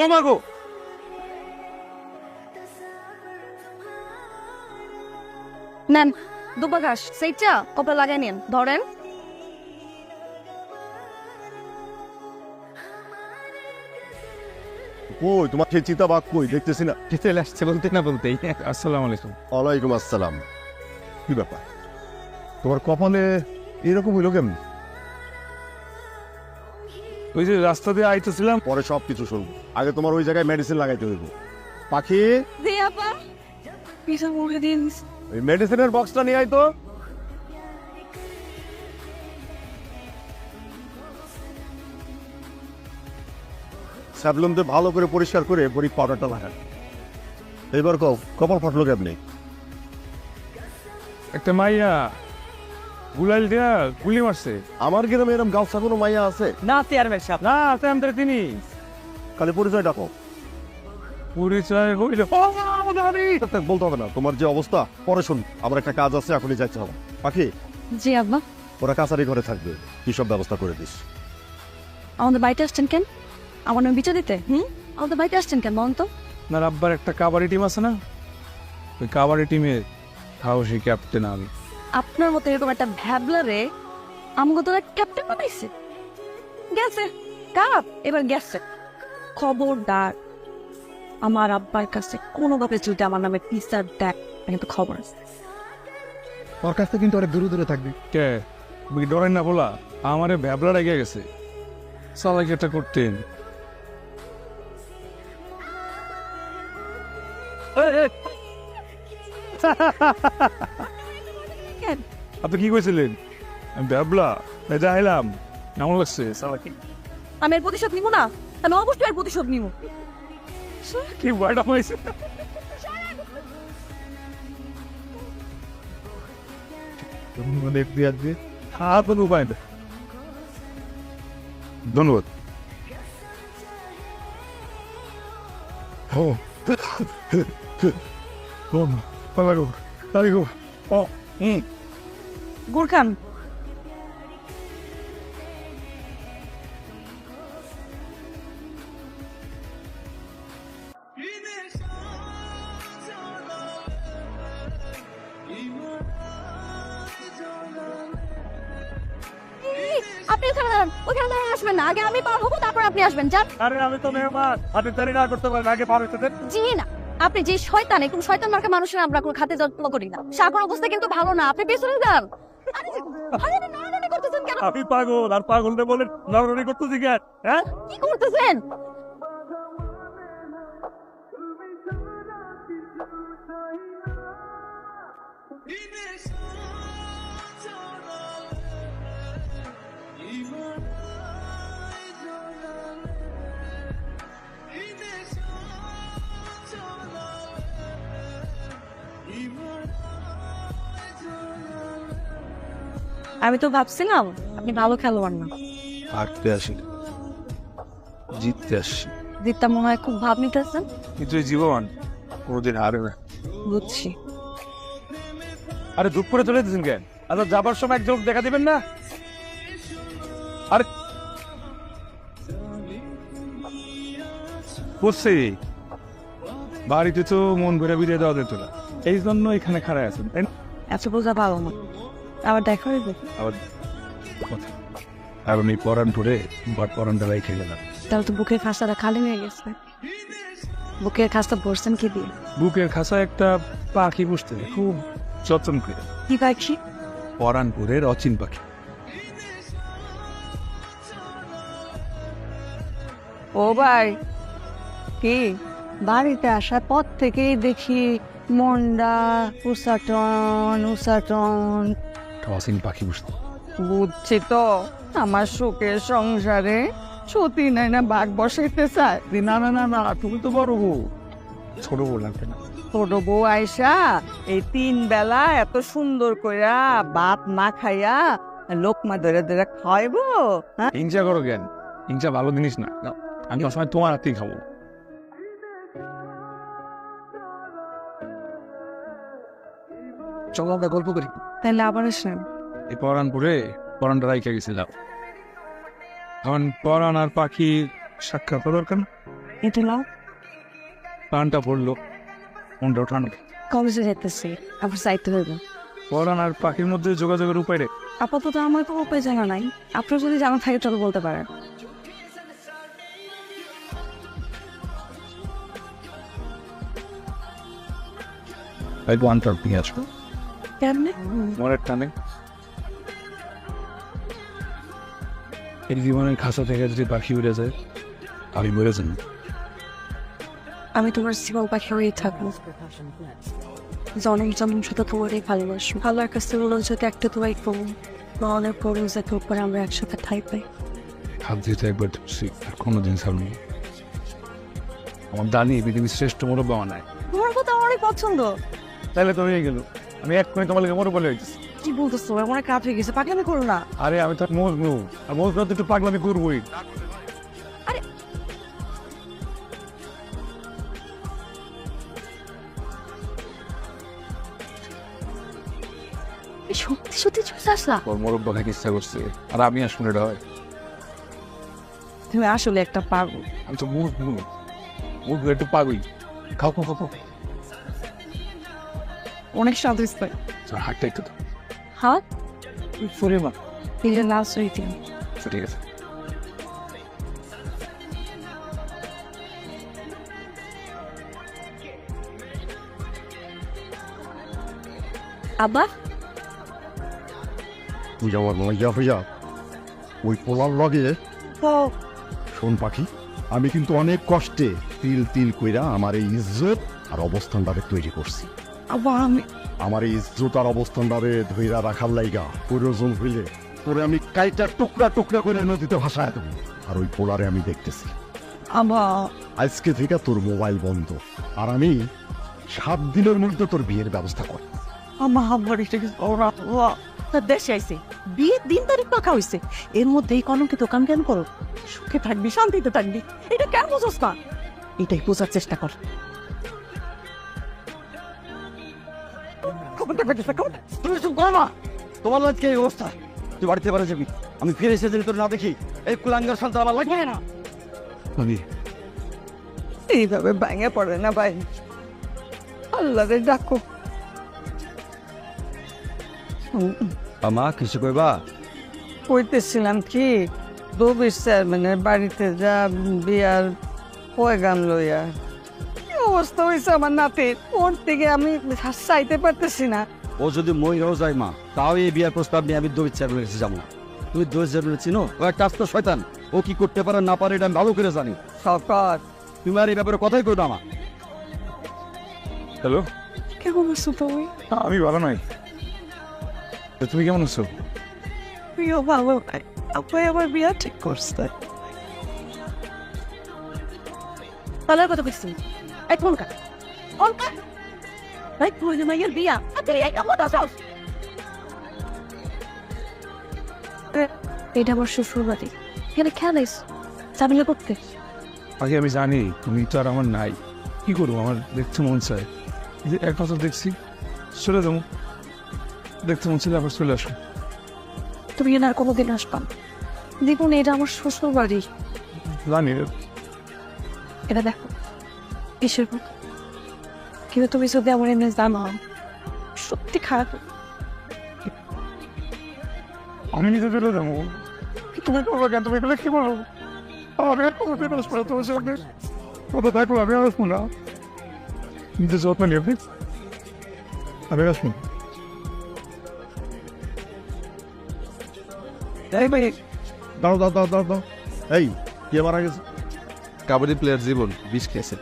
ও মা গো, নেন দুপা ঘাস সেইটা কপে লাগাই নিন, ধরেন। কই তোমার সেই চিতাবাঘ কই দেখতেছি না। চলে আসছে বলতে না বলতেই। আসসালামু আলাইকুম। ওয়ালাইকুম আসসালাম। কি ব্যাপার, তোমার কপালে এরকম হইলো কেমন? ওই যে রাস্তা দিয়ে আইতেছিলাম, পরে সব কিছু শুনবো, আগে তোমার ওই জায়গায় মেডিসিন লাগাইতে হইব। পাখি, দি আপা পিসা মুখে দিন। ওই মেডিসিনের বক্সটা নিয়ে আয় তো। স্যাবলুন দিয়ে ভালো করে পরিষ্কার করে বড়ি পাউডারটা লাগান। এবার কও কপাল ফাটলো কেমনি? একটা মাইয়া গুলাল দিয়া গুলি মারছে। আমার গ্রামে এরকম গাঁওসা কোনো মাইয়া আছে? না চেয়ারম্যান সাহেব না আছে আমাদের তিনি। খালি পরিচয় ডাকো। পরিচয় হইল বলতে হবে না, তোমার যে অবস্থা পরে শুন। আমার একটা কাজ আছে, এখনই যাইতে হবে। পাখি, জি আব্বা। ওরা কাছারি ঘরে থাকবে, কি সব ব্যবস্থা করে দিস। আমাদের বাড়িতে আসছেন কেন? আমার নামে বিচার দিতে? আমাদের বাড়িতে আসছেন কেন বলুন তো? আপনার আব্বার একটা কাবাডি টিম আছে না, ওই কাবাডি টিমের সাহসী ক্যাপ্টেন আমি। আপনার মতো এরকম একটা ভ্যাবলারে আমাকে তোরা ক্যাপ্টেন বানাইছে। গেছে কাপ, এবার গেছে। খবরদার আমার আব্বার কাছে কোনোভাবে যদি আমার নামে পিসার দেয়, কিন্তু খবর আছে। ওর কাছ থেকে কিন্তু অনেক দূরে দূরে থাকবি। কে ডরাই না বলা, আমারে ভ্যাবলা রেগে গেছে। সালাকি একটা করতেন। আপনি কি কইছিলেন? আমি ভ্যাবলা যাইলাম, কেমন লাগছে সালাকি? আমি এর প্রতিশোধ নিব না, আমি অবশ্যই এর প্রতিশোধ নিব। কি ওয়ার্ডা হয়েছে? উপায় না। ধন্যবাদ। গুরখান আপনি ওখানে দাঁড়ান, ওখানে দাঁড়ান, আসবেন না। আগে আমি পার হবো, তারপর আপনি আসবেন। যান। আরে আমি তো মেহমান, আপনি তারি না করতে পারেন, আগে পার হইতে দেন। জি না, আপনি যে শয়তান, এরকম শয়তান মার্কা মানুষের আমরা কোনো খাতে যত্ন করি না। সাগর অবস্থা কিন্তু ভালো না, আপনি পেছনে যান। আরে, আরে আপনি নড়ানড়ি করতেছেন কেন? আমি পাগল, আর পাগলটা বলেন নড়ানড়ি করতেছি কেন? হ্যাঁ, কি করতেছেন? আমি তো ভাবছিলাম আপনি ভালো খেলোয়াড় না। হাঁটতে আসি, জিততে আসি। জিতটা মনে হয় খুব ভাব নিতেছেন। কিন্তু এই জীবন কোনোদিন হারে না। বুঝছি। আরে দুঃখ করে চলে যেতেছেন কেন? আচ্ছা যাবার সময় এক ঝলক দেখা দিবেন না? আরে বুঝছি, বাড়িতে তো মন ভরে বিরিয়ে দেওয়া যেত না, এই জন্য এখানে খাড়ায় আছেন, তাই না? এত বোঝা ভালো না, আবার দেখা হইবে। আবার কথা, কারণ এই পরান ধরে পরানটা রেখে গেলাম। তাহলে তো বুকের খাঁচাটা খালি হয়ে গেছে। বুকের খাঁচটা ভরছেন কি দিয়ে? বুকের খাঁচা একটা পাখি বসতে খুব যত্ন করে। কি পাখি? পরানপুরের অচিন পাখি। ও ভাই, কি বাড়িতে আসার পর থেকেই দেখি মন্ডা উসাটন উসাটন। অচিন পাখি বসতে। বুঝছি তো, আমার সুখের সংসারে সতী নাই না বাঘ বসাইতে চায়। না না না না, তুমি তো বড় বউ, ছোট বউ লাগবে না। ছোট বউ আইসা এই 3 বেলা এত সুন্দর কইরা ভাত না খাইয়া লোকমা ধরে ধরে খাইবো। হ্যাঁ, হিংসা করো কেন? হিংসা ভালো জিনিস না। নাও, আমি সবসময় তোমার হাতেই খাবো। চলো আমরা গল্প করি। তাহলে আবার আসেন। এই পরানপুরে পরানটা রাইখা গেছিলাম। এখন পরান আর পাখি সাক্ষাৎ দরকার না। এটা নাও। প্রাণটা পড়লো, মনটাও ঠান্ডা। কলেজে যেতেছি, আবার যাইতে হইবে। পড়ান আর পাখির মধ্যে যোগাযোগের উপায় রে। আপাতত আমার কোনো উপায় জানা নাই, আপনার যদি জানা থাকে চলো বলতে পারেন। ওয়ানটার পেঁয়াজ কেমনে? মনের টানে এই জীবনের খাঁচা থেকে যদি পাখি উড়ে যায়, আমি মরে যাই। আমি তোমার জীবন পাখি হয়েই থাকবো, জনম জনম শুধু তোমারই ভালোবাসো। ভালোর কাছে বলো যদি একটা তোমায় করুন, মনের করুন যাতে উপরে আমরা একসাথে ঠাই পাই। হাত দিতে একবার ধরছি, আর কোনোদিন সামনে আমার দানি পৃথিবীর শ্রেষ্ঠ মুরব্বা বানায়। তোমার কথা আমার অনেক পছন্দ। তাহলে তো হয়ে গেল, আমি এক মিনিট তোমার লেগে মুরব্বা হয়েছি। কি বলতেছো? আমার অনেক রাত হয়ে গেছে, পাগলামি করো না। আরে আমি তো মজনু, আর মজনু তো একটু পাগলামি করবোই। সত্যি সত্যি চলে আসলা? তোর মুরব্বা খাইতে ইচ্ছা করছে, আর আমি আসলে এটা হয়। তুমি আসলে একটা পাগল। আমি তো মজনু, মজনু একটু পাগল। খাও খাও খাও খাও। অনেক স্বাদ হয়েছে। তোর হাতটা একটু দাও। হাত সরে মা। দিলে লাল সইতে। ঠিক আছে। আব্বা তুই আমার মজা হইয়া ওই পোলার লগে। শোন পাখি, আমি কিন্তু অনেক কষ্টে তিল তিল কইরা আমার এই ইজ্জত আর অবস্থানটারে তৈরি করছি। আব্বা আমি আমার এই ইজ্জত আর অবস্থানটারে ধইরা রাখার লাইগা প্রয়োজন হইলে তোরে আমি কাইটা টুকরা টুকরা করে নদীতে ভাসায় দেবো। আর ওই পোলারে আমি দেখতেছি। আব্বা আজকে থেকে তোর মোবাইল বন্ধ, আর আমি 7 দিনের মধ্যে তোর বিয়ের ব্যবস্থা করি। আমার আব্বার এটা কিছু ওরা তার দেশে আইছে, বিয়ের দিন তারিখ পাকা হয়েছে, এর মধ্যে এই কলঙ্কে দোকান কেন করো? সুখে থাকবি, শান্তিতে থাকবি, এটা কেন বোঝস না? এটাই বোঝার চেষ্টা কর। খবরটা পেটেছে, খবরটা। তুমি চুপ করো না। তোমার আজকে এই অবস্থা, তুই বাড়িতে পারে যাবি। আমি ফিরে এসে যদি তোর না দেখি, এই কুলাঙ্গার সন্তান আমার লাগবে না। আমি এইভাবে ভেঙে পড়ে না ভাই, আল্লাহরে ডাকো। মা কিছু কইবা? কইতেছিলাম কি, দবির চেয়ারম্যানের বাড়িতে যা বিয়ার পয়গাম লইয়া কি অবস্থা হয়েছে আমার নাতির, ওর থেকে আমি চাইতে পারতেছি না। ও যদি মহিলাও যায় মা, তাও এই বিয়ার প্রস্তাব নিয়ে আমি দবির চেয়ারম্যানের কাছে যাবো না। তুমি দবির চেয়ারম্যান চিনো? ও একটা আস্ত শয়তান, ও কি করতে পারে না পারে এটা আমি ভালো করে জানি। সরকার তুমি আর এই ব্যাপারে কথাই কই না মা। হ্যালো, কেমন আছো তুমি? আমি ভালো নাই। তা তুমি কেমন আছো? প্রিয় ভালো নাই, আপনি আমার বিয়া ঠিক করছে। তাহলে কথা কইছি এই ফোন কাট, ফোন কাট। এই তুই যে মাইয়ের বিয়া, আরে এই কেমন আছো? এটা আমার শ্বশুর বাড়ি, এখানে খেলাইস ঝামেলা করতে। আগে আমি জানি তুমি তো আর আমার নাই, কি করবো? আমার দেখতে মন চায়, এই যে এক নজর দেখছি চলে যাবো, দেখতে মন চাইলে আবার চলে আসো। তুমি এখানে আর কোনোদিন আসবা না। দেখুন এটা আমার শ্বশুর বাড়ি, জানি এটা দেখো কিসের মতো। কিন্তু তুমি যদি আমার এমনি জানো সত্যি খারাপ। আমি নিজে চলে যাবো, তুমি করবো কেন? তুমি এগুলো কি বলো? আমি কোনোদিন আসবো না তোমার সামনে, কথা থাকলো আমি আসবো না। নিজের যত্ন নিয়ে আমি আসবো। এই ভাই, দাঁড়াও দাঁড়াও দাঁড়াও দাঁড়াও। এই কে মারা গেছে? কাবাডি প্লেয়ার জীবন বিষ খেয়েছে।